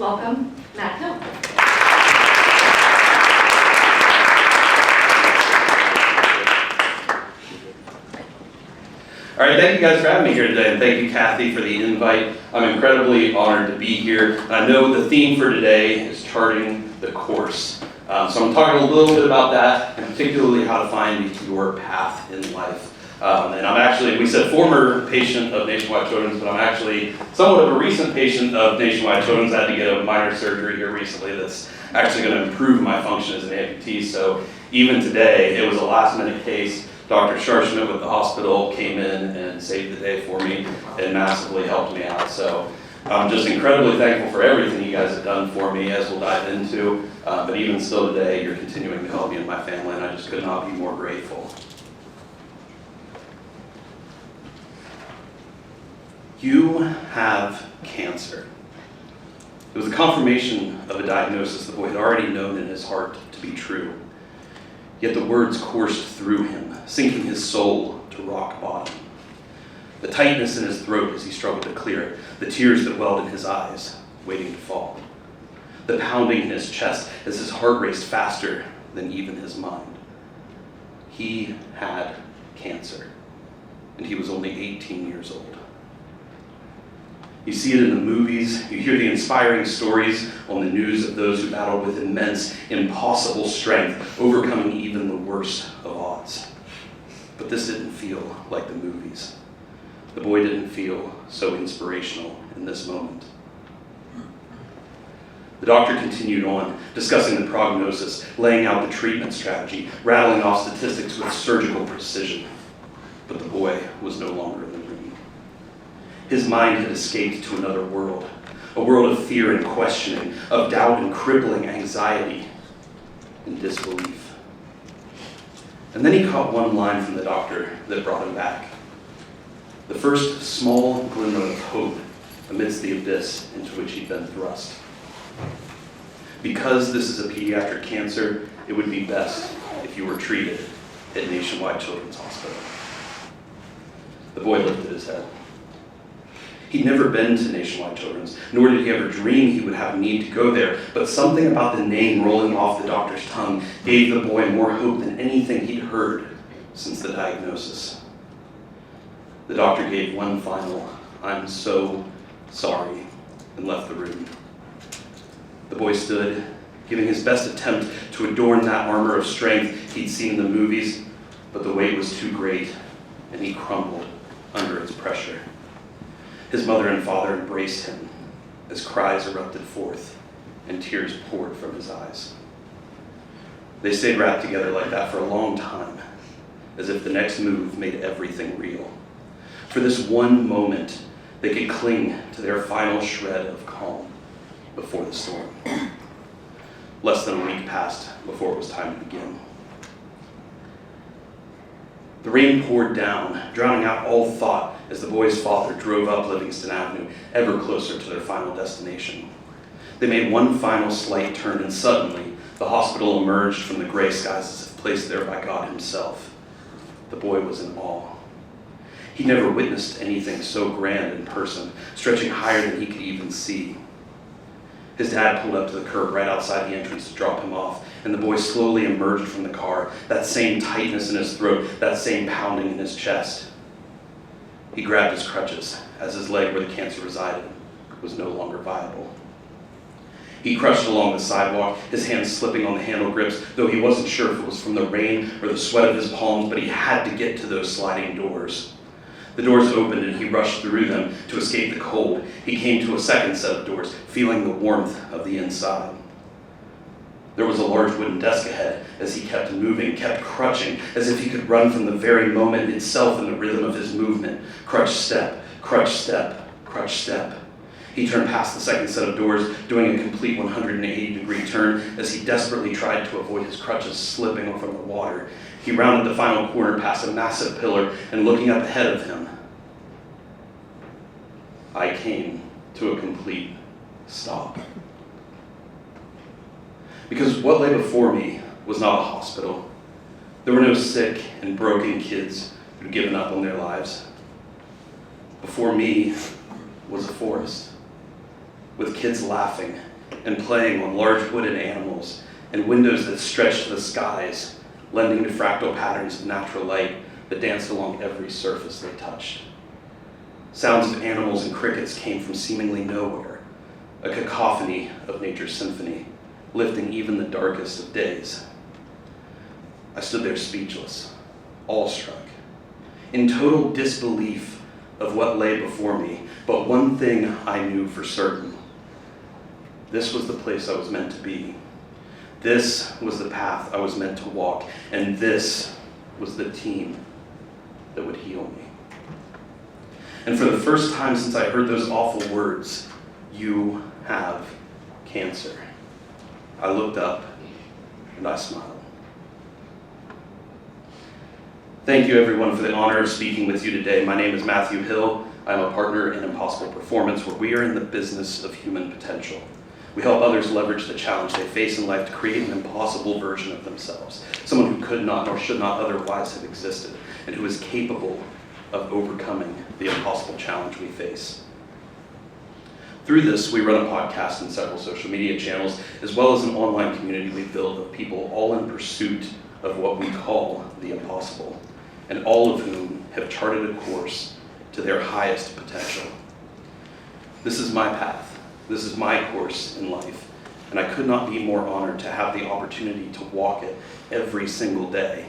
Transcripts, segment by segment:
welcome Matt Hill. All right, thank you guys for having me here today, and thank you, Kathy, for the invite. I'm incredibly honored to be here. I know the theme for today is charting the course. So I'm talking a little bit about that, and particularly how to find your path in life. And I'm actually, we said former patient of Nationwide Children's, but I'm actually somewhat of a recent patient of Nationwide Children's. I had to get a minor surgery here recently that's actually going to improve my function as an amputee. So even today, it was a last minute case. Dr. Scharschmidt with the hospital came in and saved the day for me and massively helped me out. So I'm just incredibly thankful for everything you guys have done for me, as we'll dive into. But even still today, you're continuing to help me and my family, and I just could not be more grateful. You have cancer. It was a confirmation of a diagnosis the boy had already known in his heart to be true. Yet the words coursed through him, sinking his soul to rock bottom. The tightness in his throat as he struggled to clear it, the tears that welled in his eyes, waiting to fall. The pounding in his chest as his heart raced faster than even his mind. He had cancer, and he was only 18 years old. You see it in the movies, you hear the inspiring stories on the news of those who battled with immense, impossible strength, overcoming even the worst of odds. But this didn't feel like the movies. The boy didn't feel so inspirational in this moment. The doctor continued on, discussing the prognosis, laying out the treatment strategy, rattling off statistics with surgical precision. But the boy was no longer in the room. His mind had escaped to another world, a world of fear and questioning, of doubt and crippling anxiety and disbelief. And then he caught one line from the doctor that brought him back. The first small glimmer of hope amidst the abyss into which he'd been thrust. Because this is a pediatric cancer, it would be best if you were treated at Nationwide Children's Hospital. The boy lifted his head. He'd never been to Nationwide Children's, nor did he ever dream he would have need to go there, but something about the name rolling off the doctor's tongue gave the boy more hope than anything he'd heard since the diagnosis. The doctor gave one final, "I'm so sorry," and left the room. The boy stood, giving his best attempt to adorn that armor of strength he'd seen in the movies, but the weight was too great, and he crumbled under its pressure. His mother and father embraced him as cries erupted forth and tears poured from his eyes. They stayed wrapped together like that for a long time, as if the next move made everything real. For this one moment, they could cling to their final shred of calm before the storm. Less than a week passed before it was time to begin. The rain poured down, drowning out all thought as the boy's father drove up Livingston Avenue, ever closer to their final destination. They made one final slight turn, and suddenly the hospital emerged from the gray skies as if placed there by God himself. The boy was in awe. He never witnessed anything so grand in person, stretching higher than he could even see. His dad pulled up to the curb right outside the entrance to drop him off, and the boy slowly emerged from the car, that same tightness in his throat, that same pounding in his chest. He grabbed his crutches, as his leg where the cancer resided was no longer viable. He crushed along the sidewalk, his hands slipping on the handle grips, though he wasn't sure if it was from the rain or the sweat of his palms, but he had to get to those sliding doors. The doors opened and he rushed through them to escape the cold. He came to a second set of doors, feeling the warmth of the inside. There was a large wooden desk ahead as he kept moving, kept crutching, as if he could run from the very moment itself in the rhythm of his movement. Crutch step, crutch step, crutch step. He turned past the second set of doors, doing a complete 180-degree turn as he desperately tried to avoid his crutches slipping from the water. He rounded the final corner past a massive pillar, and looking up ahead of him, I came to a complete stop. Because what lay before me was not a hospital. There were no sick and broken kids who'd given up on their lives. Before me was a forest, with kids laughing and playing on large wooden animals and windows that stretched to the skies, lending to fractal patterns of natural light that danced along every surface they touched. Sounds of animals and crickets came from seemingly nowhere, a cacophony of nature's symphony, lifting even the darkest of days. I stood there speechless, awestruck, in total disbelief of what lay before me, but one thing I knew for certain. This was the place I was meant to be. This was the path I was meant to walk, and this was the team that would heal me. And for the first time since I heard those awful words, "You have cancer," I looked up and I smiled. Thank you, everyone, for the honor of speaking with you today. My name is Matthew Hill. I'm a partner in Impossible Performance, where we are in the business of human potential. We help others leverage the challenge they face in life to create an impossible version of themselves, someone who could not or should not otherwise have existed, and who is capable of overcoming the impossible challenge we face. Through this, we run a podcast and several social media channels, as well as an online community we've built of people all in pursuit of what we call the impossible, and all of whom have charted a course to their highest potential. This is my path. This is my course in life, and I could not be more honored to have the opportunity to walk it every single day,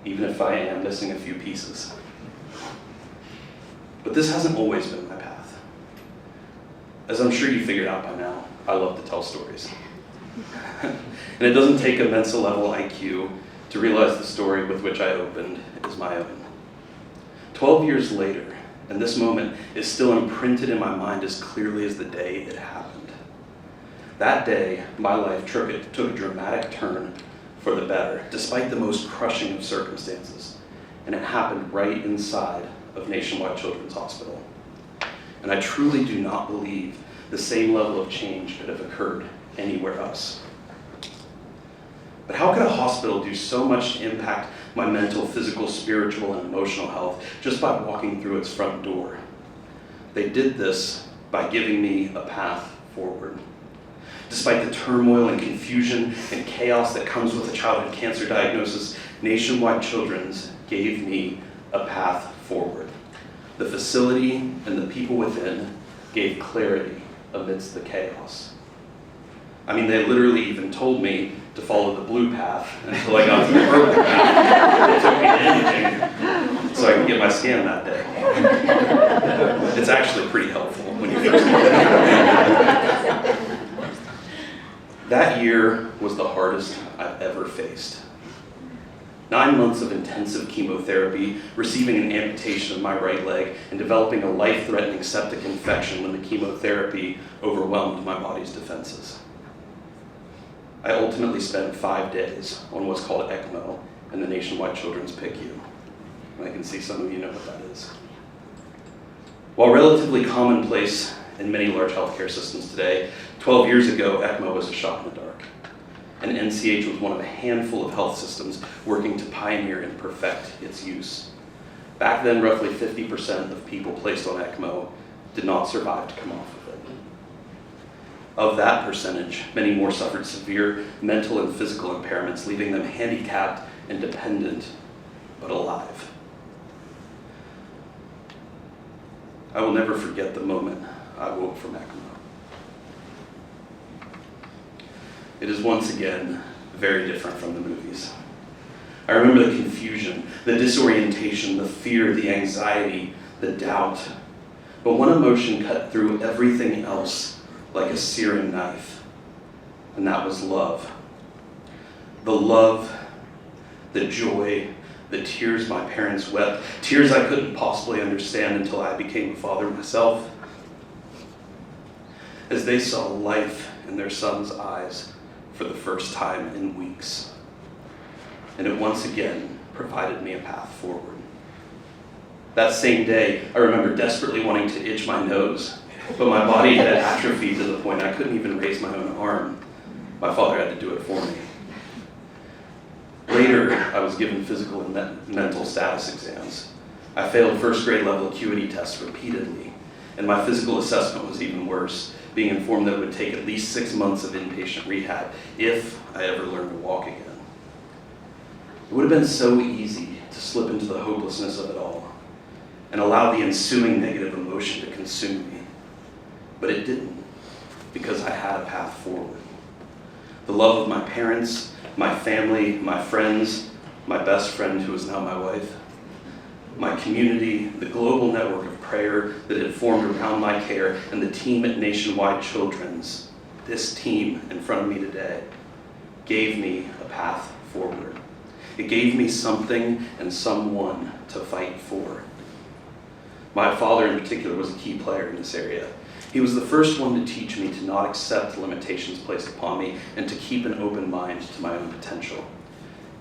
even if I am missing a few pieces. But this hasn't always been my path. As I'm sure you figured out by now, I love to tell stories. And it doesn't take a mental level IQ to realize the story with which I opened is my own. 12 years later, and this moment is still imprinted in my mind as clearly as the day it happened. That day, my life took a dramatic turn for the better, despite the most crushing of circumstances. And it happened right inside of Nationwide Children's Hospital. And I truly do not believe the same level of change could have occurred anywhere else. But how could a hospital do so much to impact my mental, physical, spiritual, and emotional health just by walking through its front door? They did this by giving me a path forward. Despite the turmoil and confusion and chaos that comes with a childhood cancer diagnosis, Nationwide Children's gave me a path forward. The facility and the people within gave clarity amidst the chaos. I mean, they literally even told me to follow the blue path until I got to the purple path. They took me to imaging so I could get my scan that day. It's actually pretty helpful when you first get it. That year was the hardest I've ever faced. 9 months of intensive chemotherapy, receiving an amputation of my right leg, and developing a life-threatening septic infection when the chemotherapy overwhelmed my body's defenses. I ultimately spent 5 days on what's called ECMO in the Nationwide Children's PICU. And I can see some of you know what that is. While relatively commonplace in many large healthcare systems today, 12 years ago, ECMO was a shot in the dark. And NCH was one of a handful of health systems working to pioneer and perfect its use. Back then, roughly 50% of people placed on ECMO did not survive to come off of it. Of that percentage, many more suffered severe mental and physical impairments, leaving them handicapped and dependent, but alive. I will never forget the moment I woke from ECMO. It is once again very different from the movies. I remember the confusion, the disorientation, the fear, the anxiety, the doubt. But one emotion cut through everything else like a searing knife, and that was love. The love, the joy, the tears my parents wept, tears I couldn't possibly understand until I became a father myself. As they saw life in their son's eyes for the first time in weeks. And it once again provided me a path forward. That same day, I remember desperately wanting to itch my nose, but my body had atrophied to the point I couldn't even raise my own arm. My father had to do it for me. Later, I was given physical and mental status exams. I failed first grade level acuity tests repeatedly, and my physical assessment was even worse, being informed that it would take at least 6 months of inpatient rehab if I ever learned to walk again. It would have been so easy to slip into the hopelessness of it all and allow the ensuing negative emotion to consume me. But it didn't, because I had a path forward. The love of my parents, my family, my friends, my best friend who is now my wife, my community, the global network of prayer that had formed around my care, and the team at Nationwide Children's, this team in front of me today, gave me a path forward. It gave me something and someone to fight for. My father in particular was a key player in this area. He was the first one to teach me to not accept limitations placed upon me and to keep an open mind to my own potential.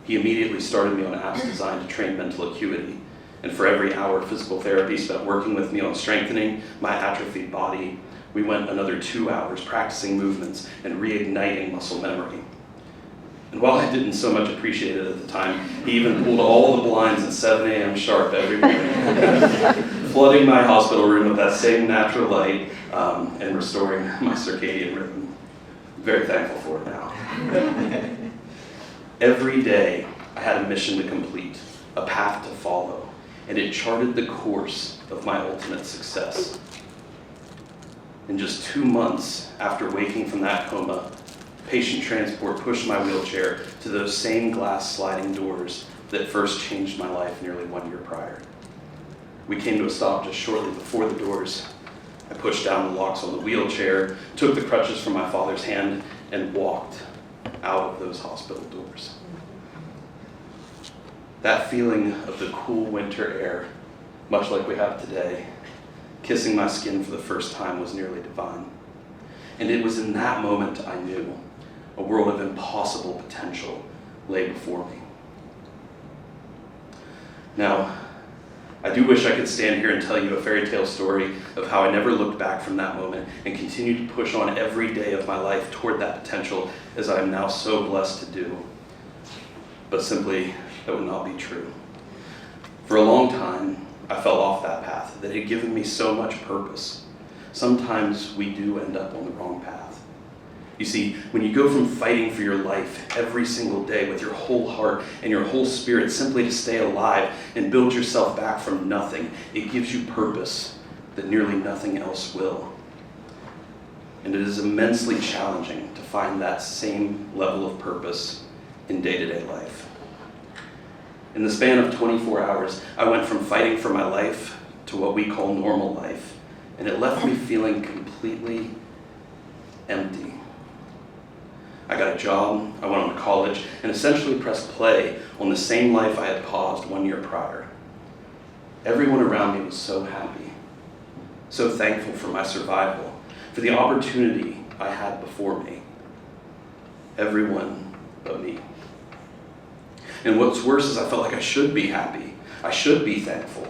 He immediately started me on apps designed to train mental acuity, and for every hour of physical therapy spent working with me on strengthening my atrophied body, we went another 2 hours practicing movements and reigniting muscle memory. And while I didn't so much appreciate it at the time, he even pulled all the blinds at 7 a.m. sharp every morning, flooding my hospital room with that same natural light and restoring my circadian rhythm. I'm very thankful for it now. Every day, I had a mission to complete, a path to follow, and it charted the course of my ultimate success. In just 2 months after waking from that coma, patient transport pushed my wheelchair to those same glass sliding doors that first changed my life nearly 1 year prior. We came to a stop just shortly before the doors. I pushed down the locks on the wheelchair, took the crutches from my father's hand, and walked out of those hospital doors. That feeling of the cool winter air, much like we have today, kissing my skin for the first time was nearly divine. And it was in that moment I knew a world of impossible potential lay before me. Now, I do wish I could stand here and tell you a fairy tale story of how I never looked back from that moment and continued to push on every day of my life toward that potential, as I am now so blessed to do. But simply, that would not be true. For a long time, I fell off that path that had given me so much purpose. Sometimes we do end up on the wrong path. You see, when you go from fighting for your life every single day with your whole heart and your whole spirit simply to stay alive and build yourself back from nothing, it gives you purpose that nearly nothing else will. And it is immensely challenging to find that same level of purpose in day-to-day life. In the span of 24 hours, I went from fighting for my life to what we call normal life, and it left me feeling completely empty. I got a job, I went on to college, and essentially pressed play on the same life I had paused 1 year prior. Everyone around me was so happy, so thankful for my survival, for the opportunity I had before me. Everyone but me. And what's worse is I felt like I should be happy. I should be thankful.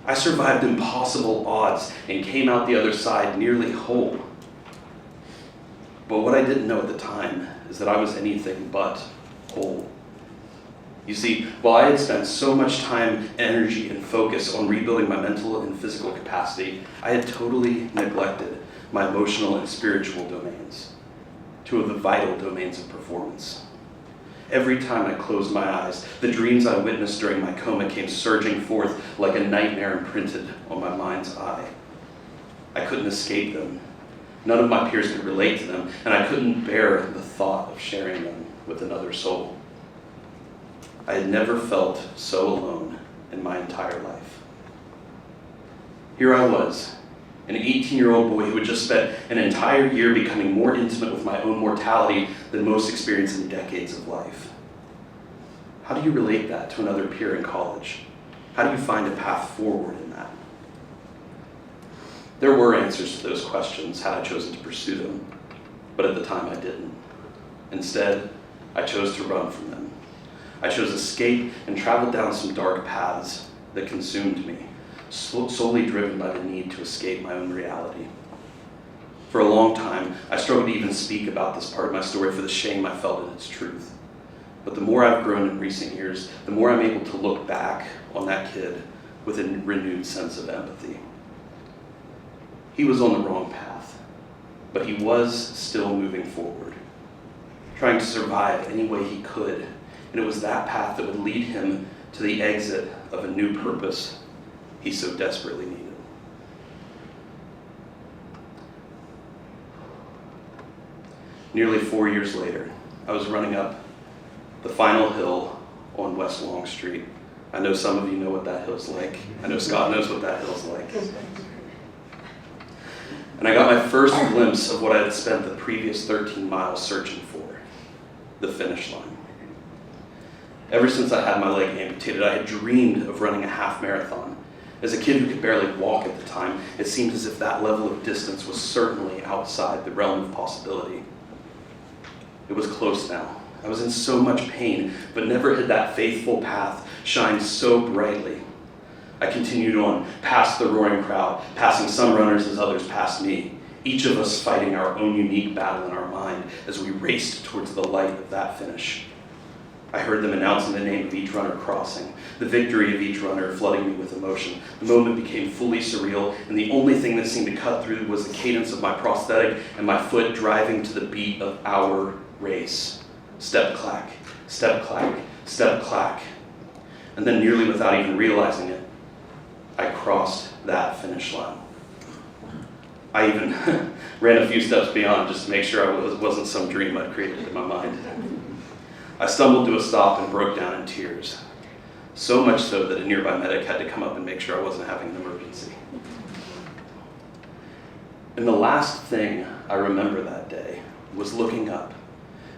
I survived impossible odds and came out the other side nearly whole. But what I didn't know at the time is that I was anything but whole. You see, while I had spent so much time, energy, and focus on rebuilding my mental and physical capacity, I had totally neglected my emotional and spiritual domains, two of the vital domains of performance. Every time I closed my eyes, the dreams I witnessed during my coma came surging forth like a nightmare imprinted on my mind's eye. I couldn't escape them. None of my peers could relate to them, and I couldn't bear the thought of sharing them with another soul. I had never felt so alone in my entire life. Here I was, an 18-year-old boy who had just spent an entire year becoming more intimate with my own mortality than most experience in decades of life. How do you relate that to another peer in college? How do you find a path forward in that? There were answers to those questions had I chosen to pursue them, but at the time I didn't. Instead, I chose to run from them. I chose escape and traveled down some dark paths that consumed me, solely driven by the need to escape my own reality. For a long time, I struggled to even speak about this part of my story for the shame I felt in its truth. But the more I've grown in recent years, the more I'm able to look back on that kid with a renewed sense of empathy. He was on the wrong path, but he was still moving forward, trying to survive any way he could, and it was that path that would lead him to the exit of a new purpose he so desperately needed. Nearly 4 years later, I was running up the final hill on West Long Street. I know some of you know what that hill's like. I know Scott knows what that hill's like. And I got my first glimpse of what I had spent the previous 13 miles searching for, the finish line. Ever since I had my leg amputated, I had dreamed of running a half marathon. As a kid who could barely walk at the time, it seemed as if that level of distance was certainly outside the realm of possibility. It was close now. I was in so much pain, but never had that faithful path shined so brightly. I continued on, past the roaring crowd, passing some runners as others passed me, each of us fighting our own unique battle in our mind as we raced towards the light of that finish. I heard them announcing the name of each runner crossing, the victory of each runner flooding me with emotion. The moment became fully surreal, and the only thing that seemed to cut through was the cadence of my prosthetic and my foot driving to the beat of our race. Step clack, step clack, step clack. And then nearly without even realizing it, I crossed that finish line. I even ran a few steps beyond just to make sure I wasn't some dream I'd created in my mind. I stumbled to a stop and broke down in tears. So much so that a nearby medic had to come up and make sure I wasn't having an emergency. And the last thing I remember that day was looking up,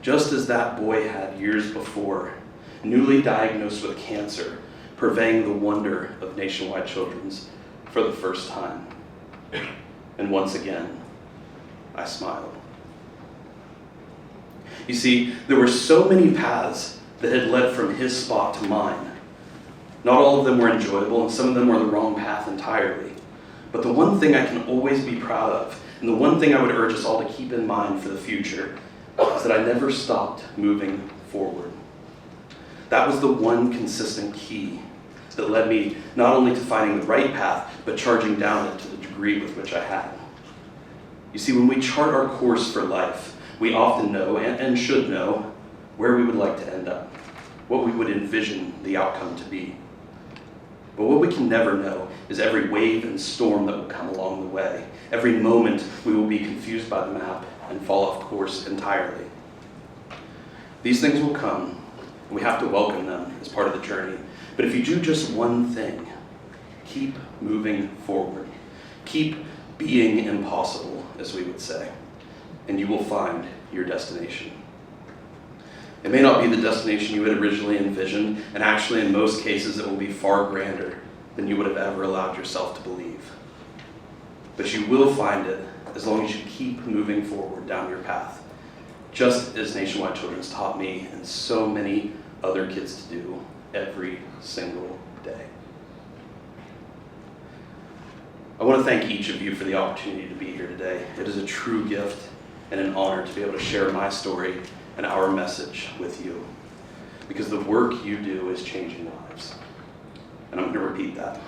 just as that boy had years before, newly diagnosed with cancer, purveying the wonder of Nationwide Children's for the first time. And once again, I smiled. You see, there were so many paths that had led from his spot to mine. Not all of them were enjoyable, and some of them were the wrong path entirely. But the one thing I can always be proud of, and the one thing I would urge us all to keep in mind for the future, is that I never stopped moving forward. That was the one consistent key that led me not only to finding the right path, but charging down it to the degree with which I had. You see, when we chart our course for life, we often know, and should know, where we would like to end up, what we would envision the outcome to be. But what we can never know is every wave and storm that will come along the way. Every moment we will be confused by the map and fall off course entirely. These things will come, and we have to welcome them as part of the journey. But if you do just one thing, keep moving forward. Keep being impossible, as we would say, and you will find your destination. It may not be the destination you had originally envisioned, and actually in most cases it will be far grander than you would have ever allowed yourself to believe. But you will find it as long as you keep moving forward down your path, just as Nationwide Children's taught me and so many other kids to do every single day. I want to thank each of you for the opportunity to be here today. It is a true gift and an honor to be able to share my story and our message with you, because the work you do is changing lives. And I'm going to repeat that.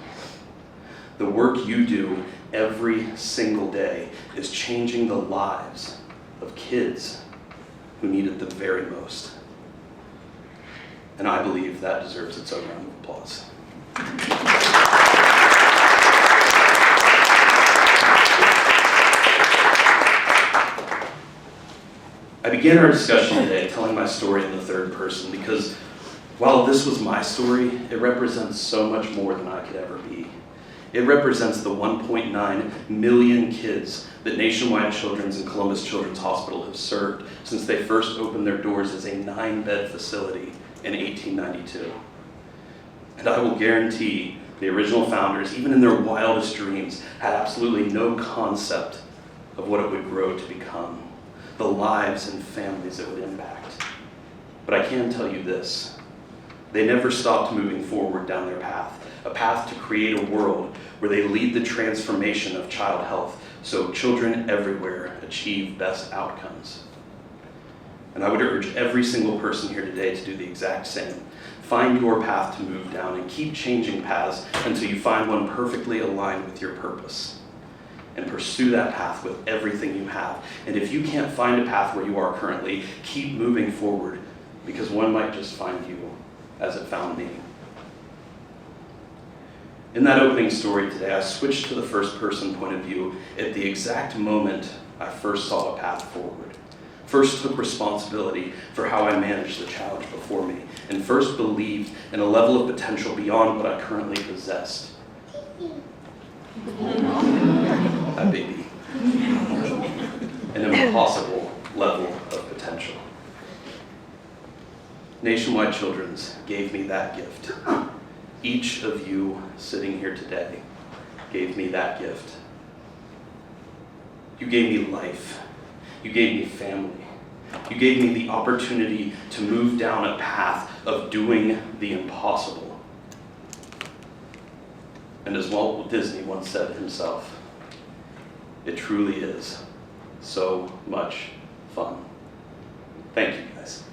The work you do every single day is changing the lives of kids who need it the very most. And I believe that deserves its own round of applause. I began our discussion today telling my story in the third person because while this was my story, it represents so much more than I could ever be. It represents the 1.9 million kids that Nationwide Children's and Columbus Children's Hospital have served since they first opened their doors as a 9-bed facility in 1892. And I will guarantee the original founders, even in their wildest dreams, had absolutely no concept of what it would grow to become, the lives and families it would impact. But I can tell you this, they never stopped moving forward down their path, a path to create a world where they lead the transformation of child health so children everywhere achieve best outcomes. And I would urge every single person here today to do the exact same. Find your path to move down and keep changing paths until you find one perfectly aligned with your purpose. and pursue that path with everything you have. And if you can't find a path where you are currently, keep moving forward, because one might just find you as it found me. In that opening story today, I switched to the first person point of view at the exact moment I first saw a path forward. First took responsibility for how I managed the challenge before me, and first believed in a level of potential beyond what I currently possessed. That baby. An impossible level of potential. Nationwide Children's gave me that gift. Each of you sitting here today gave me that gift. You gave me life. You gave me family. You gave me the opportunity to move down a path of doing the impossible. And as Walt Disney once said himself, it truly is so much fun. Thank you, guys.